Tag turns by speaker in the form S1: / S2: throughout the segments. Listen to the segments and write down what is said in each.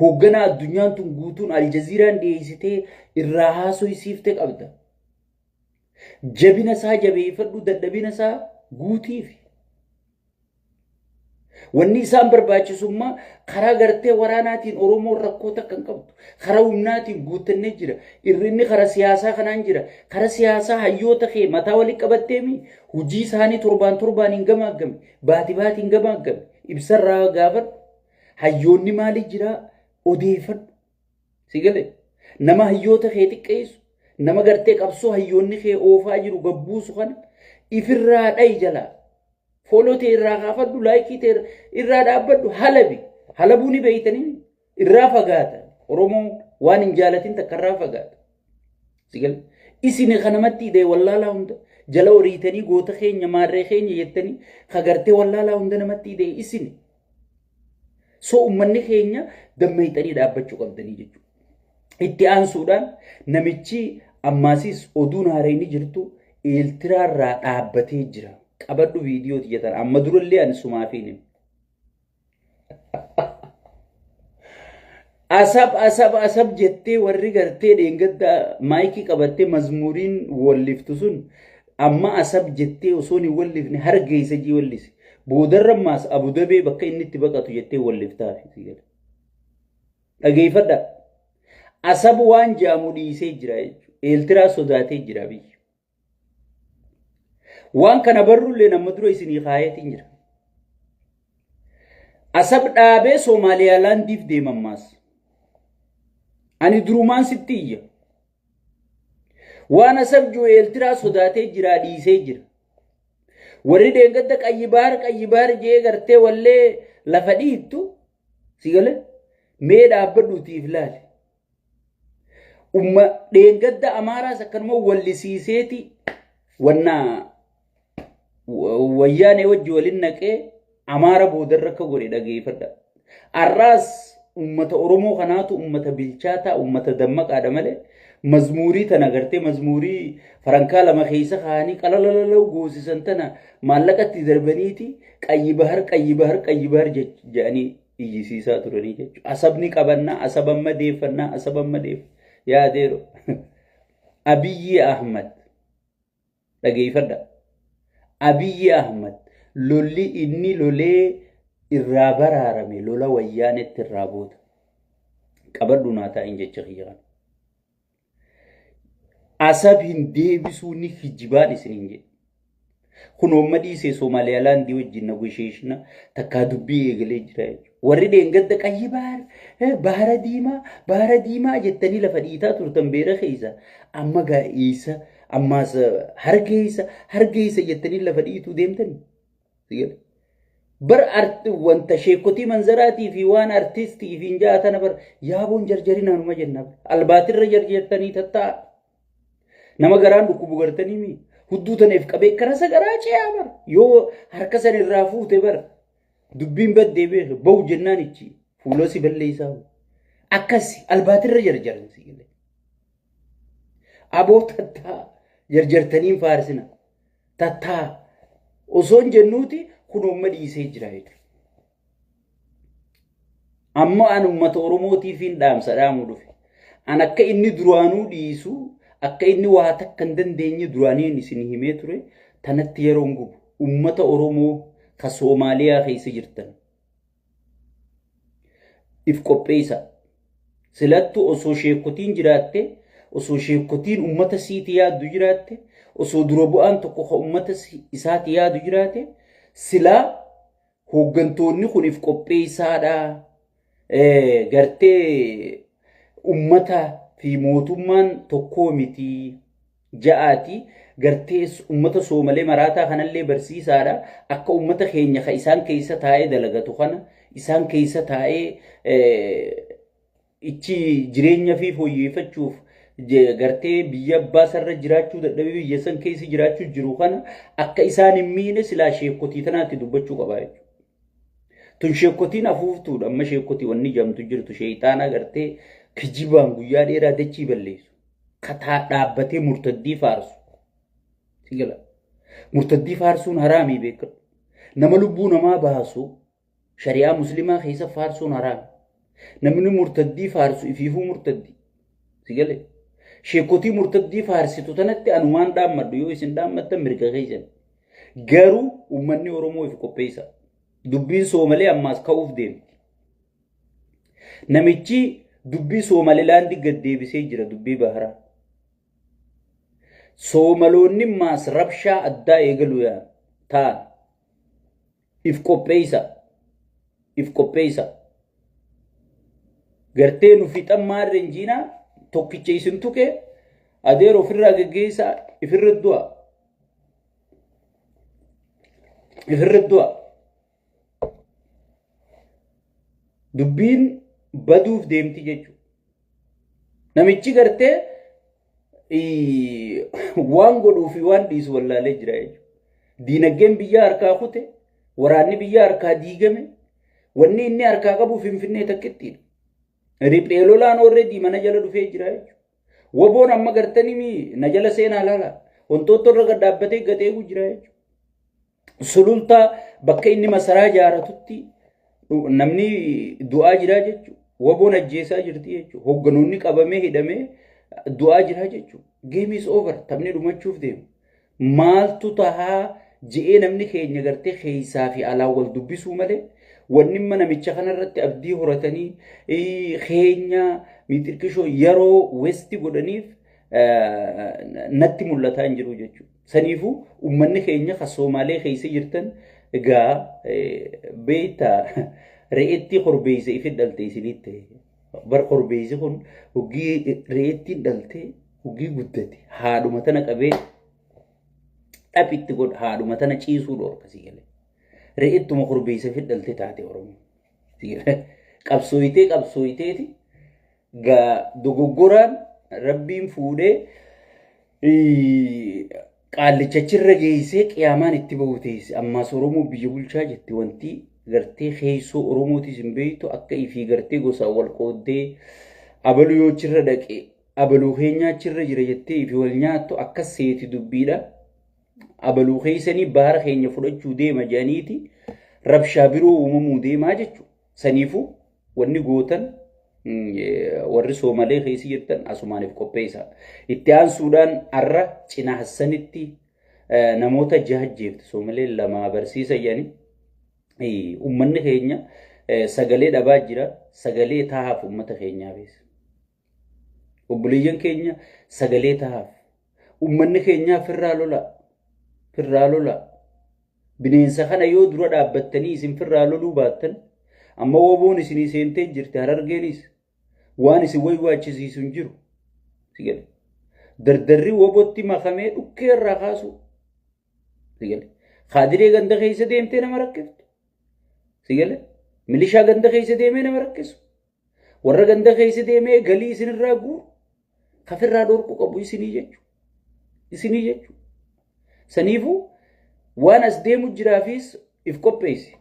S1: hoogganaa addunyaan tun guutuun aljaziiraan dhiyeessitee irraa haasoysiifte qabda. Jabina isaa jabeeffadhu, dadhabina isaa guutiif. Wanni isaan barbaachisummaa karaa gartee waraanaatiin Oromoon rakkoo takka hin qabdu. Karaa humnaatiin guuttannee jira. Irrinni karaa siyaasaa kanaan jira. Karaa siyaasaa hayyoota kee mataa walitti qabatteemi hojii isaanii torbaan hin gamaaggame. Baatii hin gamaaggame. Ibsarraa gaafadhu. Hayyoonni maali jira odeeffadhu. Si galee nama hayyoota kee xiqqeessu. Nama gartee qabsoo hayyoonni kee oofaa jiru gabbuusu kana ifirraa dhayi jalaa. Foolotee irraa kaafadhu, laayikii irraa dhaabbadhu, halabuu ni beeytanii irraa fagaata. Oromoon waan hin jaalatin takka irraa fagaata. Sigal isin kanamatti idee wallaalaa hunda jala horiitanii goota keenya maarree keenya jettanii kagartee wallaalaa hunda namatti idee isin. So ummanni keenya dammeeytanii dhaabbachuu qabdanii jechuudha. Itti aansuudhaan namichi ammaasis oduun haareenii jirtu Eertiraarraa dhaabbatee jira. Qabadhu viidiyoo tiyatan amma durallee ani sumaafiin asab jettee warri gartee dheengadda maayikii qabattee mazmuuriin walliftu sun amma asab jettee osoo hin wallifne hargeessa jii wallise boodarrammaas abudabee bakka inni itti baqatu jettee walliftaaf dhageeffadha. Asab waan jaamu dhiisee jira jechuudha. Eertiraa sodaatee jira biyya. Waan kana barruullee nama dura isinii kaayetiin jira. Asab dhaabee Soomaaliyaa laandiif deemammaas. Ani durumaan sitti iyya. Waan asab jiru Eertiraa sodaatee jira dhiisee jira. Warri dheengadda qayyibaar jee gartee wallee lafa dhiittu si galee mee dhaabbadhuutiif laale. Dheengadda Amaaraas akkanuma wallisiiseeti wannaa wayyaanee wajji waliin naqee Amaara boodarra akka godhe dhageeffadha. Arraas ummata Oromoo kanaatu ummata bilchaataa ummata dammaqaadha malee mazmuurii tana gartee mazmuurii farankaa lama keessa kaanii qalalalau goosisan tana maallaqatti darbaniiti qayyibahar jedhanii iyyisiisaa turanii jechuudha. Asabni qabannaa, asabamma deeffannaa, yaadeero. Abiyyi Ahmad dhageeffadha. Abiyyi Ahmad lolli inni lolee irraa baraarame lola wayyaanetti irraa booda. Qabadhu naa taa'in jecha kiyyan. Asab hin deebisuu ni hijibaan isiniin jedhe. Kun umma dhiisee Soomaaliyaa laandii wajjin negotiationa takkaa dubbii eegalee jira jechuudha. Warri dheengadda qayyibaar bahara diimaa jettanii lafa dhiitaa turtan beera keessa amma gaa'eessa ammaas hargeessa jettanii lafa dhiituu deemtanii. Bar wanta sheekotii manzaraatii fi waan artistii fi jaatana bar yaaboon jarjarinaanuma jenna. Albaatirra jarjartanii tattaa nama garaan dhukkubu gartanii mi hudduu taneef qabee karasa garaa ce'aa bar yoo harka san irraa fuute bar dubbiin baddee beeku ba'u jennaan ichi fuuloosi balleessaa akkasi albaatirra jarjaransi gile. Aboo tattaa jarjartaniin faarsina tattaa osoon jennuuti kun umma dhiisee jira jechuudha. Amma an ummata Oromootiif hin dhaamsa dhaamu dhufe. An akka inni duraanuu dhiisu akka inni waa takka hin dandeenye duraaniin isin himee ture tanatti yeroon gubu ummata Oromoo ka Soomaaliyaa keessa jirtan. If qopheessa. Silattu osoo sheekotiin jiraatte osoo sheekotiin ummata siiti yaaddu jiraatte osoo dura bu'aan tokko ka ummata isaati yaadu jiraate silaa hooggantoonni kun if qopheessaadha. Gartee ummata fi mootummaan tokkoo miti ja'aati gartee ummata Soomalee maraataa kanallee barsiisaadha akka ummata keenya ka isaan keessa taa'ee dalagatu kana isaan keessa taa'ee ichi jireenya fi fooyyeffachuuf gartee biyya abbaa sarra jiraachuu dadhabee biyya san keessa jiraachuu jiru kana akka isaan hin miine silaa sheekotii tanaatti dubbachuu qabaa jechuudha. Tun sheekotiin afuuftuudha amma sheekotii wanni jamtu jirtu sheeyxaana gartee kijibaan guyyaa dheeraa dachii balleessu kataa dhaabbatee murtaddii faarsu. Sigala murtaddii faarsuun haraamii beekadhu. Nama lubbuu namaa baasu shari'aa muslimaa keessa faarsuun haraami. namni murtaddii faarsu ifiifuu murtaddii si galee sheekotii murtaddii faarsitu tanatti anumaan dhaammadhu yoo isin dhaammattan mirga keessan garuu ummanni oromoo if qopheessa dubbiin soomalee ammaas ka'uuf deemti namichi dubbii soomalilaandi gad deebisee jira dubbii baharaa soomaloonni maas rabshaa addaa eegalu yaa ta'an if qopheessa gartee nu fixan maarreen jiinaa tokkicha isin tuqe adeer ofirraa geggeessaa ifirra du'a dubbiin baduuf deemti jechuudha namichi gartee waan godhuu fi waan dhiisu wallaalee jira jechuudha diinagdeen biyya harkaa kute waraanni biyya harkaa diigame wanni inni harkaa qabu finfinnee takkittiidha riphee lolaan already mana jala dhufee jira jechuudha woboon amma gartanii na jala seenaa laala wantoota irra gad dhaabbatee gateegu jira jechuudha sulultaa bakka inni masaraa jaaratutti namni du'aa jira jechuudha woboon ajjeesaa jirti jechuudha hogganoonni qabamee hidhamee du'aa jira jechuudha game is over taphni dhumachuuf deemu maaltu tahaa je'ee namni keenya gartee keessaa fi alaa wal dubbisuu malee wanni namicha kanarratti abdii horatanii keenya miixirkishoo yeroo westi godhaniif natti mul'ataa hin jiru jechuudha saniifuu ummanni keenya ka Somaalee keessa jirtan egaa beeyta re'eetti korbeeyse ifi dhalte isinitti bar korbeeyse kun hogii re'eetti dhalte hogii guddate haadhuma tana qabee dhapitti god haadhuma tana ciisuu dhorkasii galee re'eettuma korbeeyse ifi dhalte taate oromoo qabsooyiteeti gaa dogoggoraan rabbiin fuudhee qaallichachirra geessee qiyaamaan itti ba'uteessi ammaas oromoo biyya bulchaa jetti wanti gartee keessoo oromootis hin beektu akka ifii gartee gosaa wal qooddee abaluu yoo chirra dhaqee abaluu keenyaa chirra jira jettee ifii wal nyaattu akka seeti dubbiidha abaluu keessanii baara keenya fudhachuu deema jedhaniiti rabshaa biroo uumamuu deemaa jechuudha saniifuu wanni gootan warri Soomalee keessa jirtan asumaaniif qopheessa itti aansuudhaan arra cina hassanitti namoota jahajjeefte Soomalee lama barsiisa jedhanii ummanni keenya sagalee dhabaa jira sagalee tahaaf ummata keenyaa beessa obboleeyyan keenya sagalee tahaaf ummanni keenyaa firraa lola bineensa kana yoo dura dhaabbattanii isin firraa loluu baattan amma woboon isinii seentee jirti harargeenis waan isin waachisiisu hin jiru sigale dardarri wobotti makamee dhukkee irraa kaasu sigale khaadiree ganda keessa deemtee nama rakkiftu sigale milishaa ganda keessa deemee nama rakkisu warra ganda keessa deemee galii isinirraa guuru kafirraa dhorku qabu isinii jechu saniifuu waan as deemu jiraafis if qopheessi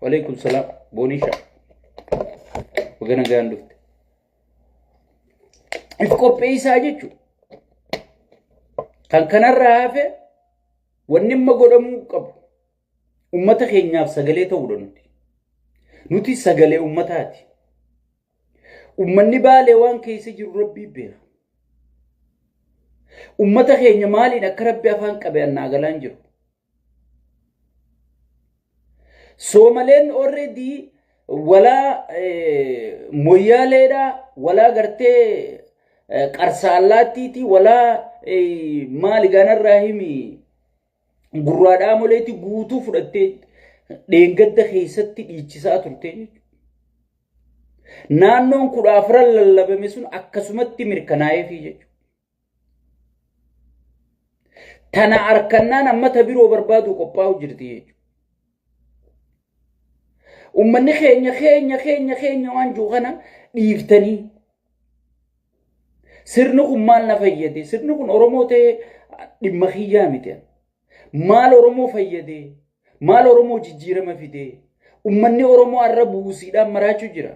S1: walaikum salaam boonisha wagana gaan dhufte if qopheessaa jechuudha kan kanarraa hafe wanni amma godhamuu qabu ummata keenyaaf sagalee ta'uudha nuti sagalee ummataati ummanni baalee waan keessa jiru rabbii beeka ummata keenya maaliin akka rabbi afaan qabe annaa galaan jiru Soomaleen already walaa moyyaaleedha walaa gartee qarsaallaattiiti walaa maali ganarraa himi gurraadhaa moleetti guutuu fudhattee dheengadda keessatti dhiichisaa turte naannoon 14 lallabame sun akkasumatti mirkanaa'eefi jechuudha tana arkannaan ammata biroo barbaadu qophaa'u jirti jechuudha ummanni keenya waan juuqana dhiiftanii sirni kun maal na fayyade sirni kun oromoo ta'ee dhimma kiyyaa miti maal oromoo fayyade maal oromoo jijjiirama fide ummanni oromoo arra buusiidhaan maraachuu jira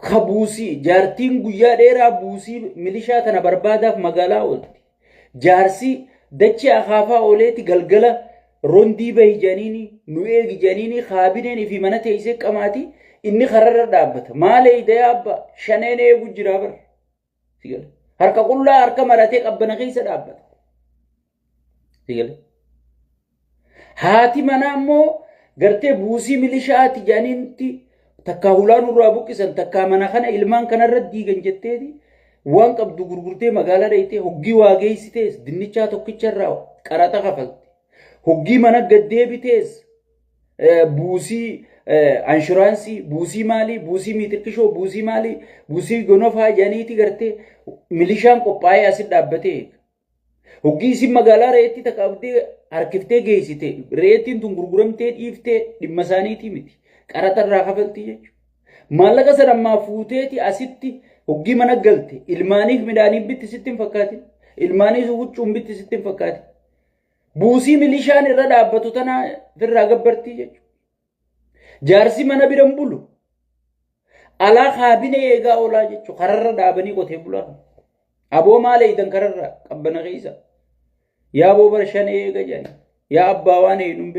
S1: ka buusii jaartiin guyyaa dheeraa buusii milishaa tana barbaadaaf magaalaa oolti jaarsii dachee akaafaa ooleeti galgala rondii bahi janini nu eegi janini khaabineen fi mana teessee qamaati inni kararra dhaabbata maalee idee abba shaneen eegu jira bar sigale harka qullaa harka maratee qabbana keessa dhaabbata sigale haati mana ammoo gartee buusii milishaati jaaniinti takka hulaan urraa buqqisan takka mana kana ilmaan kanarra diigan jetteeti waan qabdu gurgurtee magaalaa dheeytee hoggii waa geessitees dinnichaa tokkicharraa qaraxa kafalti hoggii mana gaddeebitees buusii inshuraansii buusii maalii buusii miitirkishoo buusii maalii buusii gonofaa jaaniiti gartee milishaan qophaa'ee asit dhaabbatee hoggii isin magaalaa reetti takkaabdee harkiftee geessite reettiin tun gurguramtee dhiiftee dhimma isaaniitii miti qaraxarraa kafalti jechuudha. Maallaqa sana ammaa fuuteeti asitti hoggii mana galte ilmaaniif midhaaniif bitti sitti hin fakkaatin ilmaaniif huccuun bitti sitti hin fakkaatin buusii milishaan irra dhaabbatu tana irraa gabbartii jechuudha. Jaarsi mana biran bulu alaa kaabinee eegaa oolaa jechuudha kararra dhaabanii qotee bulaa aboo maalee idan kararra qabbana keessa yaa boo barshan eega jedhani yaa abbaa waan eenyuun